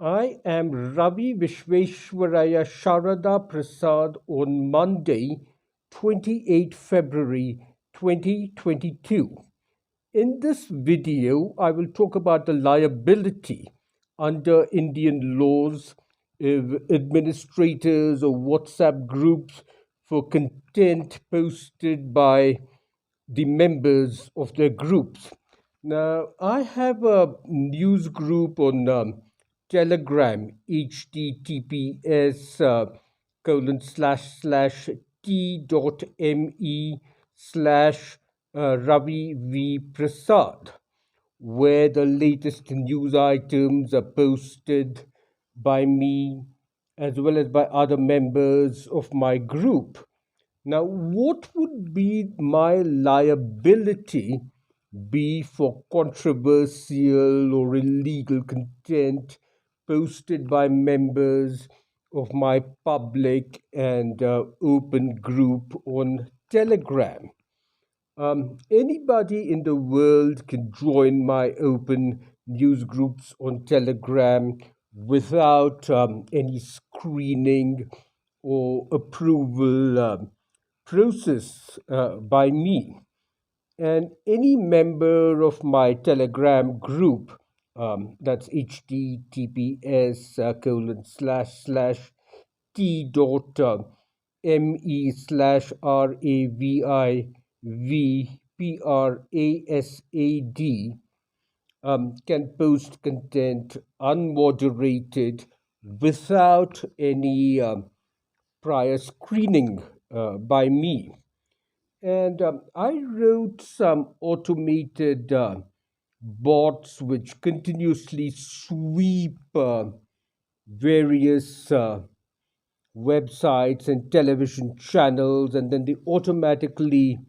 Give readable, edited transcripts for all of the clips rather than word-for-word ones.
I am Ravi Visvesvaraya Sharada Prasad on Monday, 28 February 2022. In this video, I will talk about the liability under Indian laws if administrators or WhatsApp groups for content posted by the members of their groups. Now, I have a news group on Telegram, https colon slash t.me slash Ravi V. Prasad, where the latest news items are posted by me as well as by other members of my group. Now, what would be my liability be for controversial or illegal content posted by members of my public and open group on Telegram? Anybody in the world can join my open news groups on Telegram without any screening or approval process by me. And any member of my Telegram group, that's https colon slash t dot me slash RAVIVPRASAD, can post content unmoderated without any prior screening by me. And I wrote some automated bots which continuously sweep various websites and television channels, and then they automatically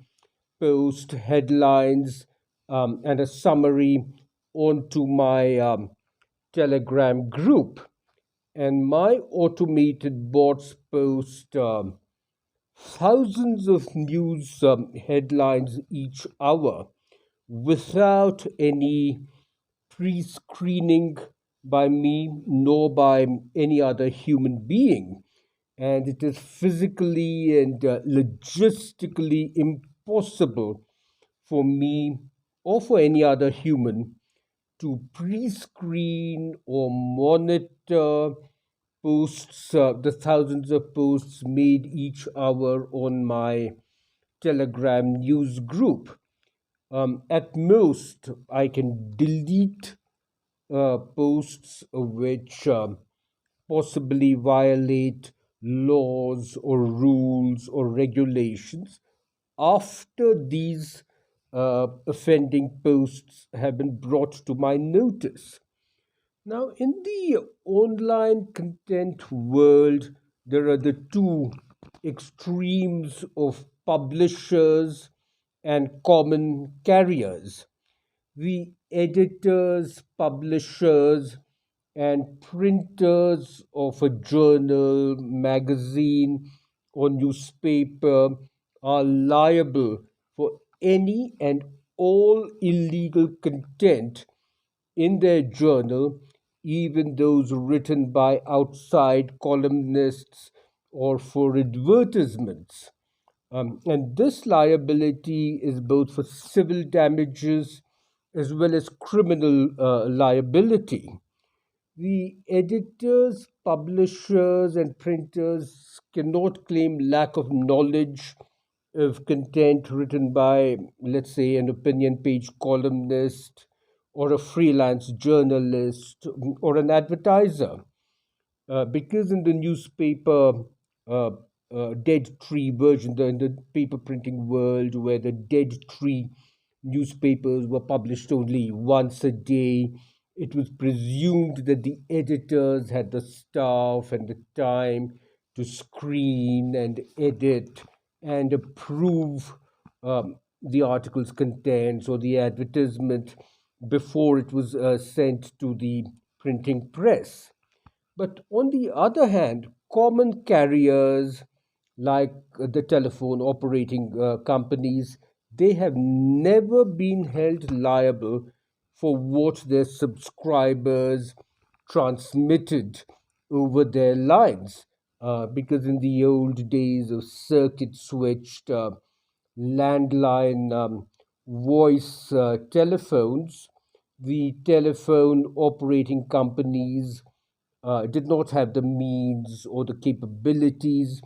post headlines and a summary onto my Telegram group. And my automated bots post thousands of news headlines each hour without any pre screening by me nor by any other human being. And it is physically and logistically impossible for me or for any other human to pre screen or monitor posts, the thousands of posts made each hour on my Telegram news group. At most, I can delete posts which possibly violate laws or rules or regulations after these offending posts have been brought to my notice. Now, in the online content world, there are the two extremes of publishers and common carriers. The editors, publishers, and printers of a journal, magazine, or newspaper are liable for any and all illegal content in their journal, even those written by outside columnists or for advertisements. And this liability is both for civil damages as well as criminal liability. The editors, publishers, and printers cannot claim lack of knowledge of content written by, let's say, an opinion page columnist or a freelance journalist or an advertiser. Because in the newspaper uh, dead tree version, in the paper printing world, where the dead tree newspapers were published only once a day, it was presumed that the editors had the staff and the time to screen and edit and approve the article's contents or the advertisement before it was sent to the printing press. But on the other hand, common carriers like the telephone operating companies, they have never been held liable for what their subscribers transmitted over their lines. Because in the old days of circuit switched landline voice telephones, the telephone operating companies did not have the means or the capabilities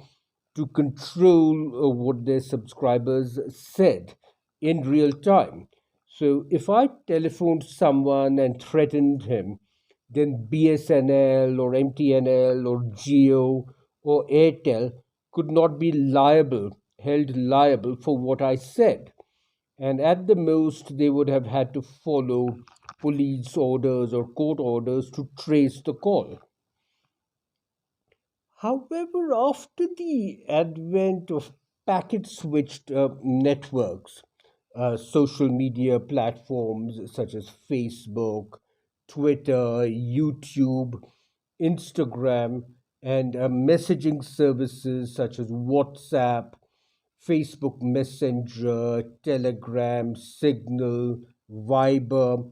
to control what their subscribers said in real time. So if I telephoned someone and threatened him, then BSNL or MTNL or Geo or Airtel could not be held liable for what I said. And at the most, they would have had to follow police orders or court orders to trace the call. However, after the advent of packet switched networks, social media platforms such as Facebook, Twitter, YouTube, Instagram, and messaging services such as WhatsApp, Facebook Messenger, Telegram, Signal, Viber,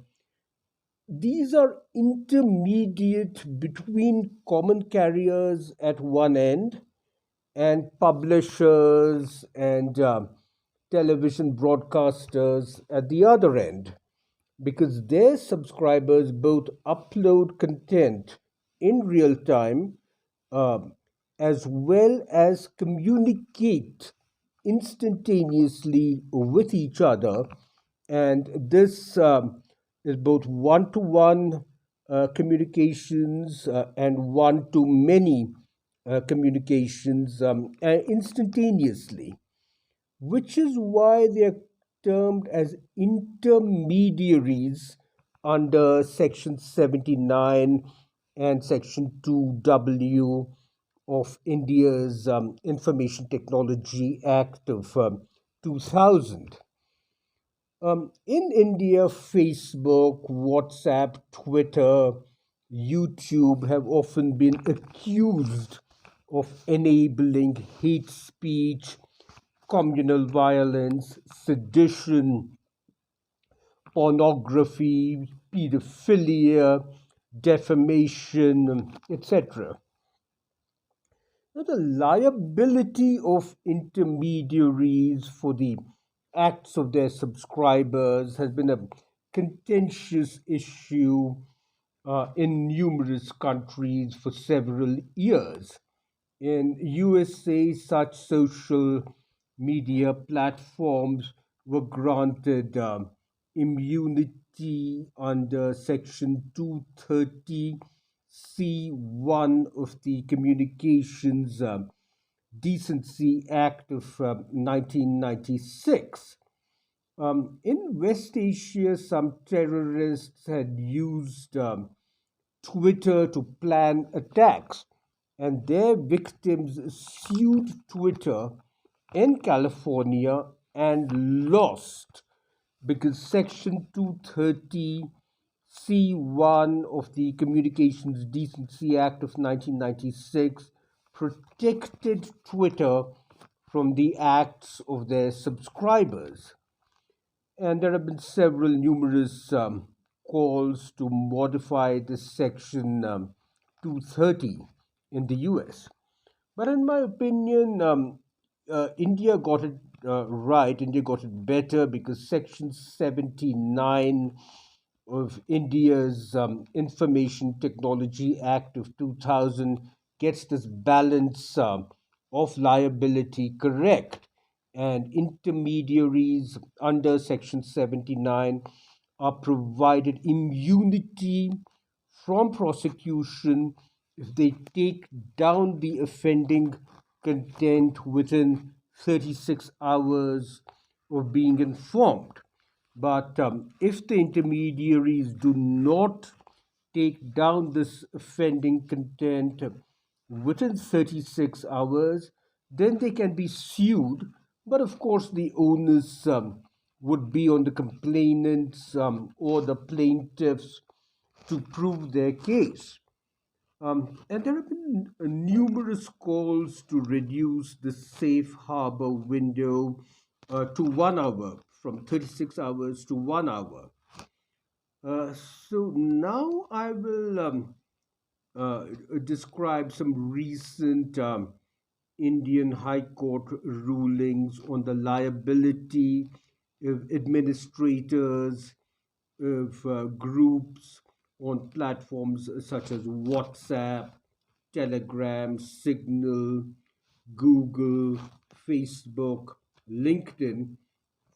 these are intermediate between common carriers at one end and publishers and television broadcasters at the other end, because their subscribers both upload content in real time, um, as well as communicate instantaneously with each other. And this is both one to one communications and one to many communications instantaneously, which is why they are termed as intermediaries under Section 79 and Section 2W of India's Information Technology Act of 2000. In India, Facebook, WhatsApp, Twitter, YouTube have often been accused of enabling hate speech, communal violence, sedition, pornography, pedophilia, defamation, etc. Now, the liability of intermediaries for the acts of their subscribers has been a contentious issue in numerous countries for several years. In USA, such social media platforms were granted immunity under Section 230 C1 of the Communications Decency Act of 1996. In West Asia, some terrorists had used Twitter to plan attacks, and their victims sued Twitter in California and lost because Section 230 C1 of the Communications Decency Act of 1996 protected Twitter from the acts of their subscribers. And there have been several numerous calls to modify this Section 230 in the US. But in my opinion, India got it right. India got it better because Section 79 of India's Information Technology Act of 2000 gets this balance of liability correct. And intermediaries under Section 79 are provided immunity from prosecution if they take down the offending content within 36 hours of being informed. But if the intermediaries do not take down this offending content within 36 hours, then they can be sued. But of course, the onus would be on the complainants or the plaintiffs to prove their case. And there have been numerous calls to reduce the safe harbor window to 1 hour, from 36 hours to 1 hour. So now I will describe some recent Indian High Court rulings on the liability of administrators of groups on platforms such as WhatsApp, Telegram, Signal, Google, Facebook, LinkedIn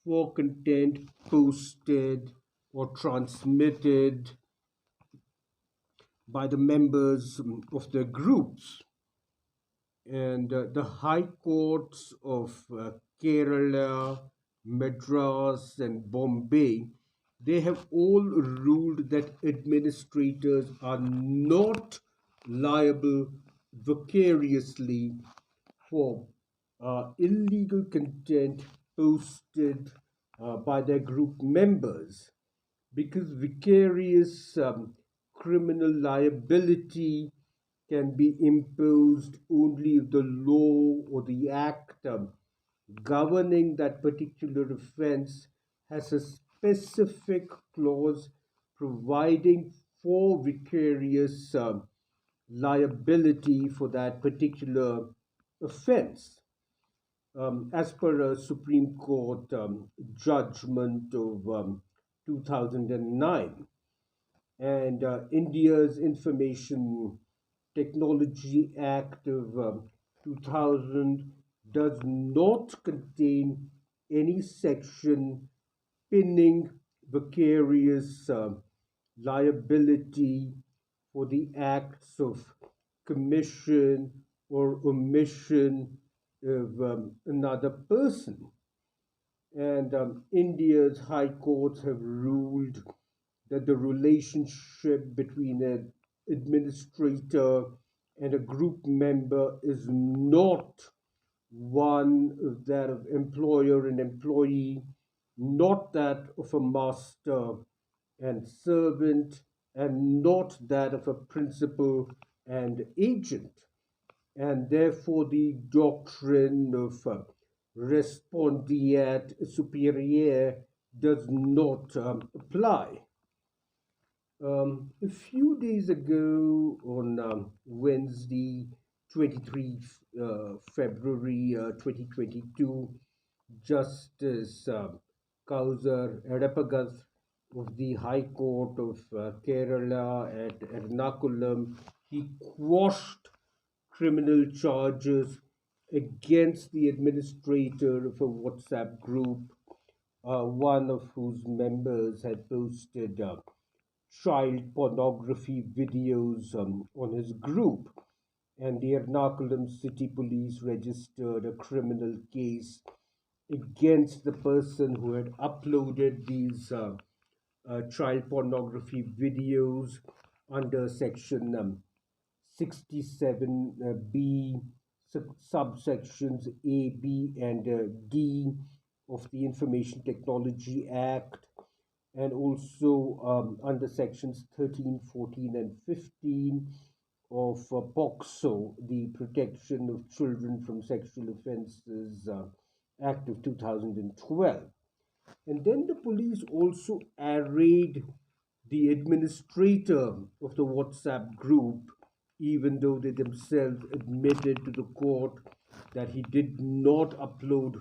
for content posted or transmitted by the members of the groups. And the high courts of Kerala, Madras, and Bombay, they have all ruled that administrators are not liable vicariously for illegal content posted by their group members, because vicarious criminal liability can be imposed only if the law or the act governing that particular offense has a specific clause providing for vicarious liability for that particular offense. As per a Supreme Court judgment of 2009, and India's Information Technology Act of 2000 does not contain any section pinning vicarious liability for the acts of commission or omission of another person. And India's high courts have ruled that the relationship between an administrator and a group member is not one of that of employer and employee, not that of a master and servant, and not that of a principal and agent. And therefore, the doctrine of respondeat superior does not apply. A few days ago, on Wednesday, 23 February 2022, Justice Kausar Edapagath of the High Court of Kerala at Ernakulam, he quashed criminal charges against the administrator of a WhatsApp group, one of whose members had posted child pornography videos on his group. And the Ernakulam City Police registered a criminal case against the person who had uploaded these child pornography videos under section 67B, subsections A, B, and D of the Information Technology Act, and also under sections 13, 14, and 15 of POCSO, the Protection of Children from Sexual Offences Act of 2012. And then the police also arrayed the administrator of the WhatsApp group, even though they themselves admitted to the court that he did not upload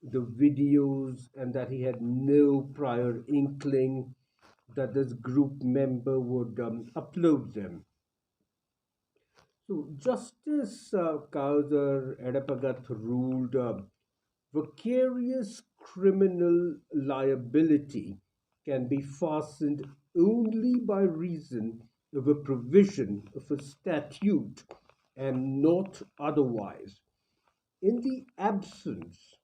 the videos and that he had no prior inkling that this group member would upload them. So Justice Kausar Edapagath ruled vicarious criminal liability can be fastened only by reason of a provision of a statute and not otherwise. In the absence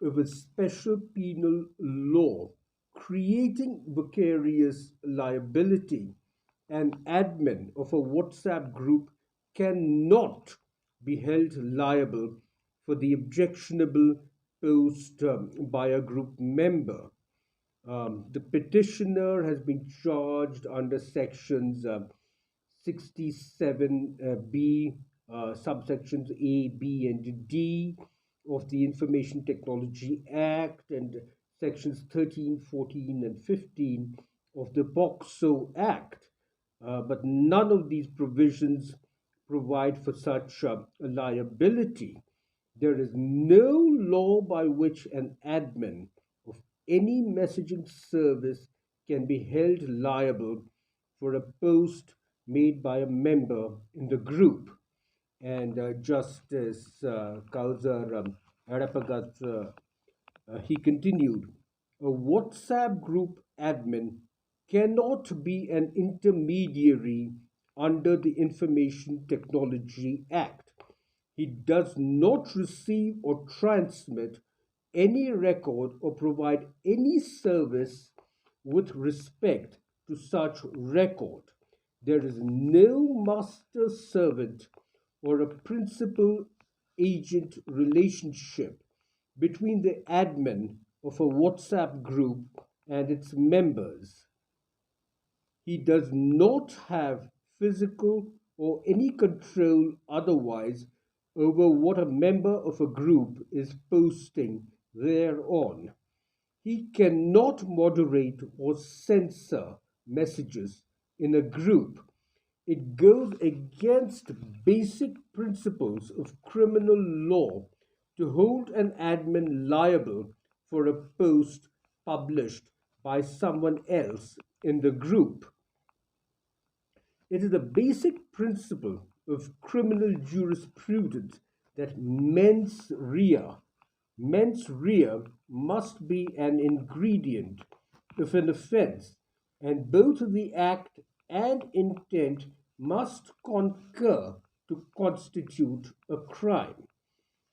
of a special penal law creating vicarious liability, an admin of a WhatsApp group cannot be held liable for the objectionable post by a group member. The petitioner has been charged under sections 67B, subsections A, B, and D of the Information Technology Act, and sections 13, 14, and 15 of the POCSO Act. but none of these provisions provide for such liability. There is no law by which an admin of any messaging service can be held liable for a post made by a member in the group. And Justice Kausar Arapagat, he continued, a WhatsApp group admin cannot be an intermediary under the Information Technology Act. He does not receive or transmit any record or provide any service with respect to such record. There is no master servant or a principal agent relationship between the admin of a WhatsApp group and its members. He does not have physical or any control otherwise over what a member of a group is posting thereon. He cannot moderate or censor messages in a group. It goes against basic principles of criminal law to hold an admin liable for a post published by someone else in the group. It is a basic principle of criminal jurisprudence that mens rea must be an ingredient of an offense, and both the act and intent must concur to constitute a crime.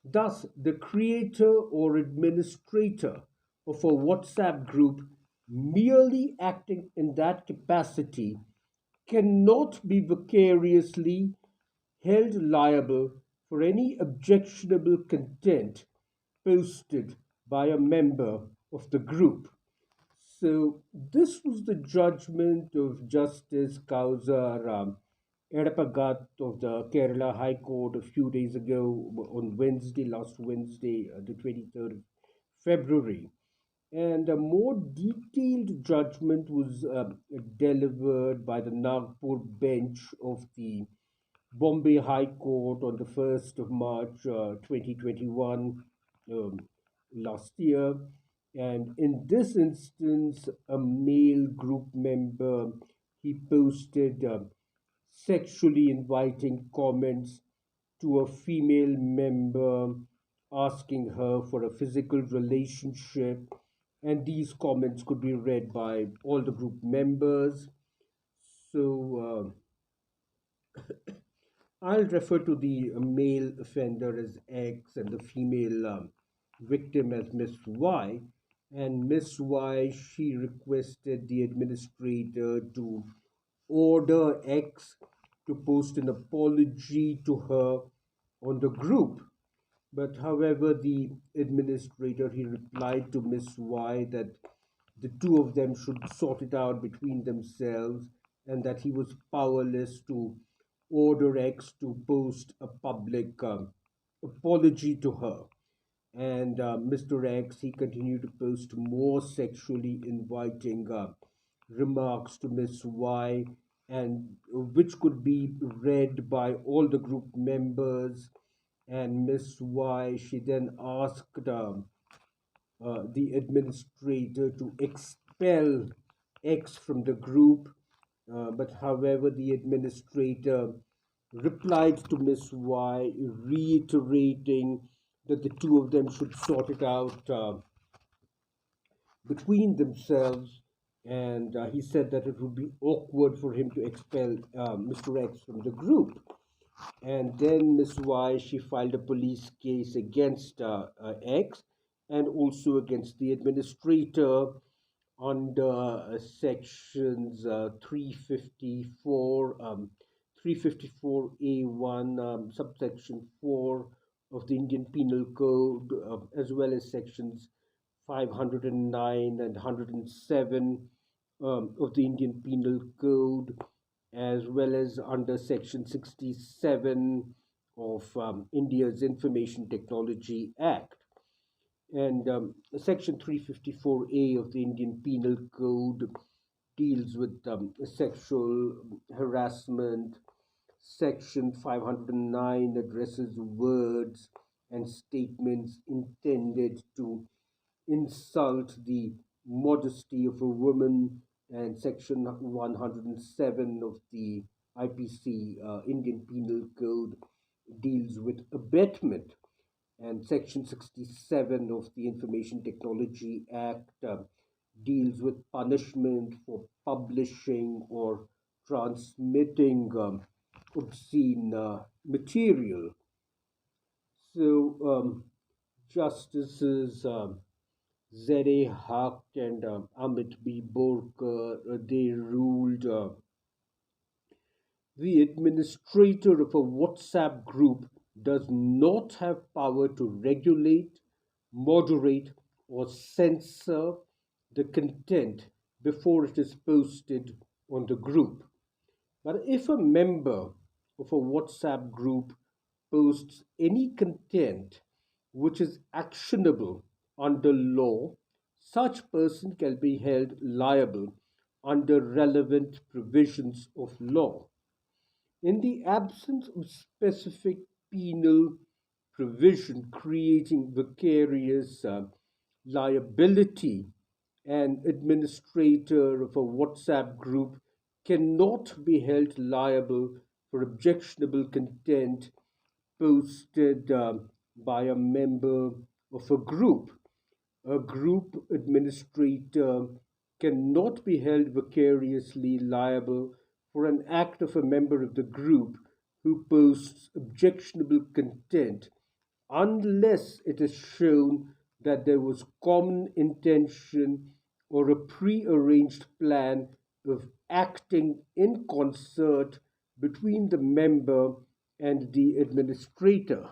Thus, the creator or administrator of a WhatsApp group merely acting in that capacity cannot be vicariously held liable for any objectionable content posted by a member of the group. So, this was the judgment of Justice Kausar Edapagat of the Kerala High Court a few days ago on Wednesday, last Wednesday, the 23rd of February. And a more detailed judgment was delivered by the Nagpur bench of the Bombay High Court on the 1st of March 2021, um, last year. And in this instance, a male group member, he posted sexually inviting comments to a female member, asking her for a physical relationship, and these comments could be read by all the group members. So I'll refer to the male offender as X and the female victim as Miss Y. And Miss Y, she requested the administrator to order X to post an apology to her on the group. But however, the administrator, he replied to Miss Y that the two of them should sort it out between themselves, and that he was powerless to order X to post a public apology to her. And Mr. X, he continued to post more sexually inviting remarks to Miss Y, and which could be read by all the group members. And Miss Y, she then asked the administrator to expel X from the group. But however, the administrator replied to Miss Y, reiterating that the two of them should sort it out between themselves. And he said that it would be awkward for him to expel Mr. X from the group. And then Miss Y, she filed a police case against X and also against the administrator under sections 354, 354A1, subsection 4 of the Indian Penal Code, as well as sections 509 and 107 of the Indian Penal Code, as well as under Section 67 of India's Information Technology Act. And Section 354A of the Indian Penal Code deals with sexual harassment. Section 509 addresses words and statements intended to insult the modesty of a woman, and Section 107 of the IPC, Indian Penal Code, deals with abetment, and Section 67 of the Information Technology Act deals with punishment for publishing or transmitting obscene material. So, Justices Z.A. Haq and Amit B. Borkar, they ruled the administrator of a WhatsApp group does not have power to regulate, moderate, or censor the content before it is posted on the group. But if a member of a WhatsApp group posts any content which is actionable under law, such person can be held liable under relevant provisions of law. In the absence of specific penal provision creating vicarious liability, an administrator of a WhatsApp group cannot be held liable for objectionable content posted by a member of a group. A group administrator cannot be held vicariously liable for an act of a member of the group who posts objectionable content unless it is shown that there was common intention or a prearranged plan of acting in concert between the member and the administrator.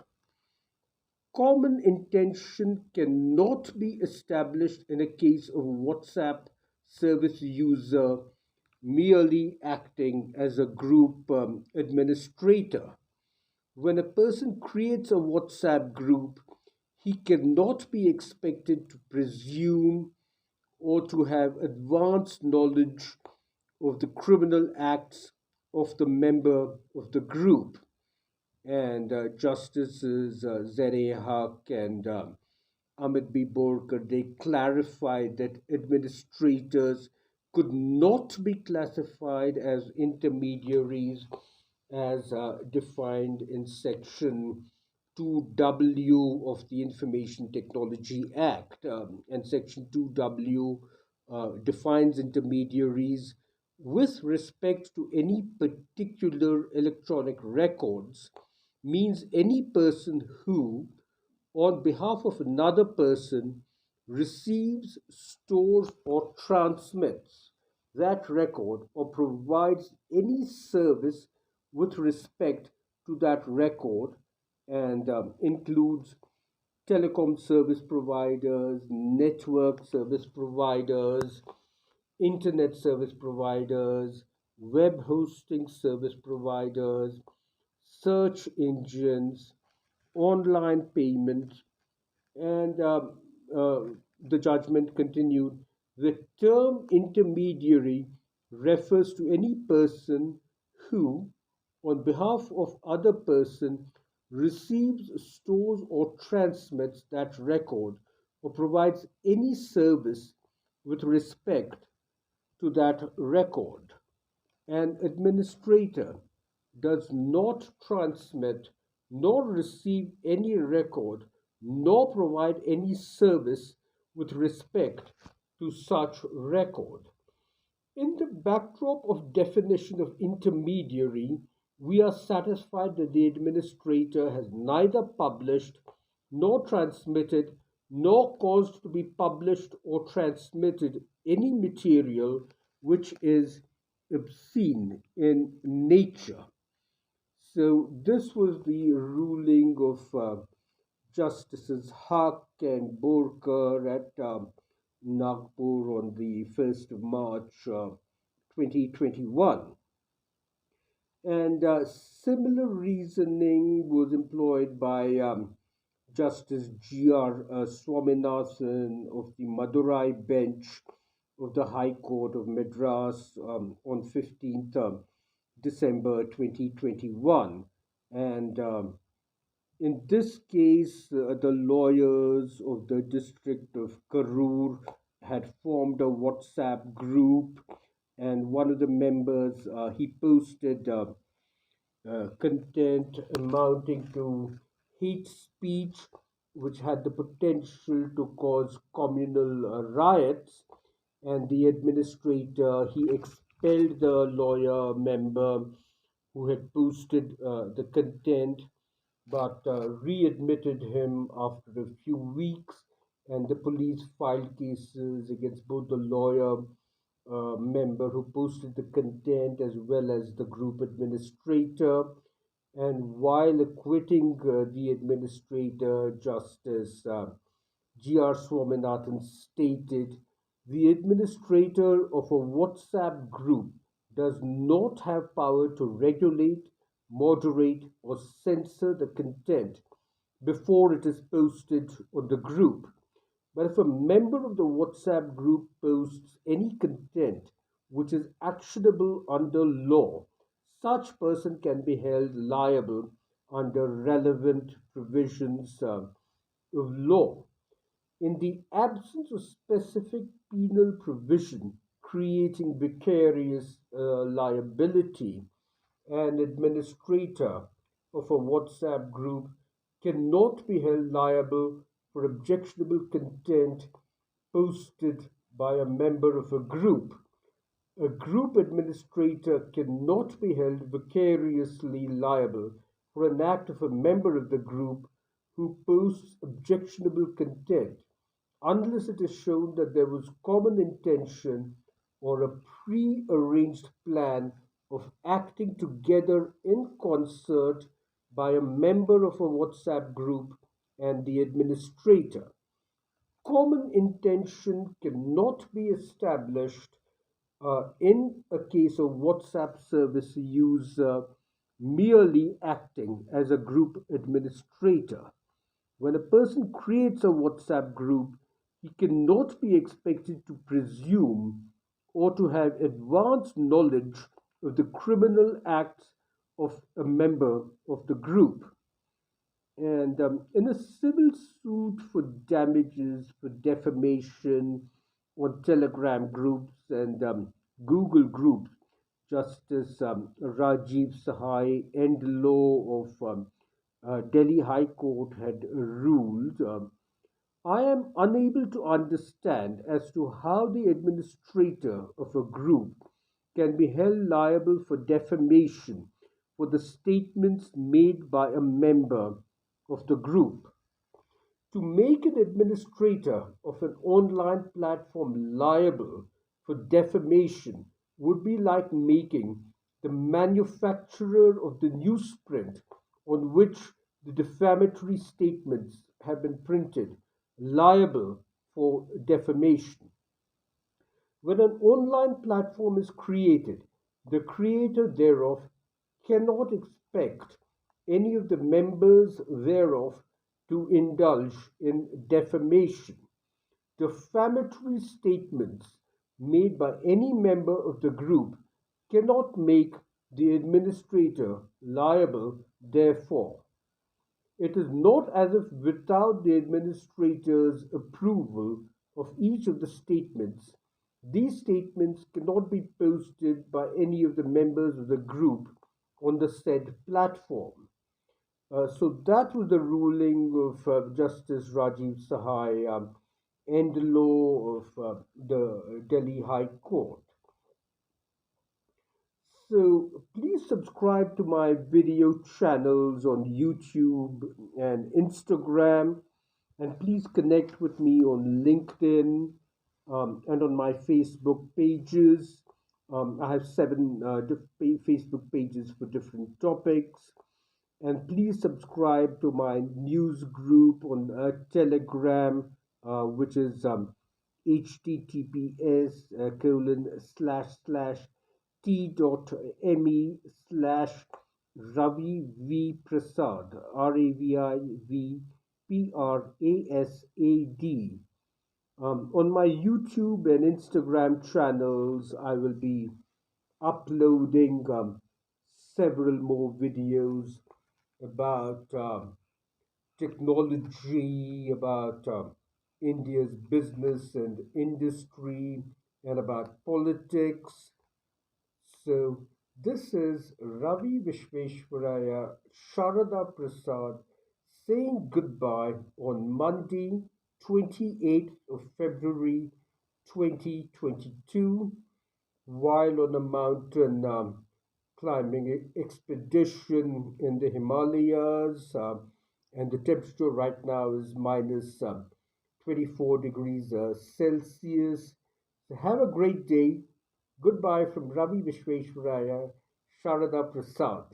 Common intention cannot be established in a case of WhatsApp service user merely acting as a group administrator. When a person creates a WhatsApp group, he cannot be expected to presume or to have advanced knowledge of the criminal acts of the member of the group. And Justices Z.A. Haq and Amit B. Borkar, they clarified that administrators could not be classified as intermediaries as defined in Section 2W of the Information Technology Act. And Section 2W defines intermediaries with respect to any particular electronic records, means any person who, on behalf of another person, receives, stores, or transmits that record or provides any service with respect to that record, and includes telecom service providers, network service providers, internet service providers, web hosting service providers, search engines, online payments, and uh, the judgment continued. The term intermediary refers to any person who, on behalf of other person, receives, stores, or transmits that record or provides any service with respect to that record. An administrator does not transmit nor receive any record nor provide any service with respect to such record. In the backdrop of definition of intermediary, we are satisfied that the administrator has neither published nor transmitted nor caused to be published or transmitted any material which is obscene in nature. So this was the ruling of Justices Haq and Borkar at Nagpur on the 1st of March 2021. And similar reasoning was employed by Justice G.R. Swaminathan of the Madurai bench of the High Court of Madras on 15th December 2021. And in this case, the lawyers of the District of Karur had formed a WhatsApp group, and one of the members he posted content amounting to hate speech, which had the potential to cause communal riots. And the administrator he expelled the lawyer member who had posted the content, but readmitted him after a few weeks. And the police filed cases against both the lawyer member who posted the content as well as the group administrator. And while acquitting the administrator, Justice G.R. Swaminathan stated, the administrator of a WhatsApp group does not have power to regulate, moderate, or censor the content before it is posted on the group. But if a member of the WhatsApp group posts any content which is actionable under law, such person can be held liable under relevant provisions of law. In the absence of specific penal provision creating vicarious liability, an administrator of a WhatsApp group cannot be held liable for objectionable content posted by a member of a group. A group administrator cannot be held vicariously liable for an act of a member of the group who posts objectionable content unless it is shown that there was common intention or a pre-arranged plan of acting together in concert by a member of a WhatsApp group and the administrator. Common intention cannot be established in a case of WhatsApp service user merely acting as a group administrator. When a person creates a WhatsApp group, he cannot be expected to presume or to have advanced knowledge of the criminal acts of a member of the group. And in a civil suit for damages for defamation on Telegram groups and Google groups, Justice Rajiv Sahai and law of Delhi High Court had ruled. I am unable to understand as to how the administrator of a group can be held liable for defamation for the statements made by a member of the group. To make an administrator of an online platform liable for defamation would be like making the manufacturer of the newsprint on which the defamatory statements have been printed liable for defamation. When an online platform is created, the creator thereof cannot expect any of the members thereof to indulge in defamation. Defamatory statements made by any member of the group cannot make the administrator liable therefore. It is not as if without the administrator's approval of each of the statements, these statements cannot be posted by any of the members of the group on the said platform. So that was the ruling of Justice Rajiv Sahai and the law of the Delhi High Court. So please subscribe to my video channels on YouTube and Instagram, and please connect with me on LinkedIn and on my Facebook pages. I have seven Facebook pages for different topics. And please subscribe to my news group on Telegram, which is https colon slash slash t.me slash Ravi V Prasad, Ravi Prasad. On my YouTube and Instagram channels, I will be uploading several more videos about technology, about India's business and industry, and about politics. So, this is Ravi Visvesvaraya, Sharada Prasad saying goodbye on Monday, 28th of February 2022, while on a mountain climbing expedition in the Himalayas. And the temperature right now is minus 24 degrees Celsius. So have a great day. Goodbye from Ravi Visvesvaraya, Sharada Prasad.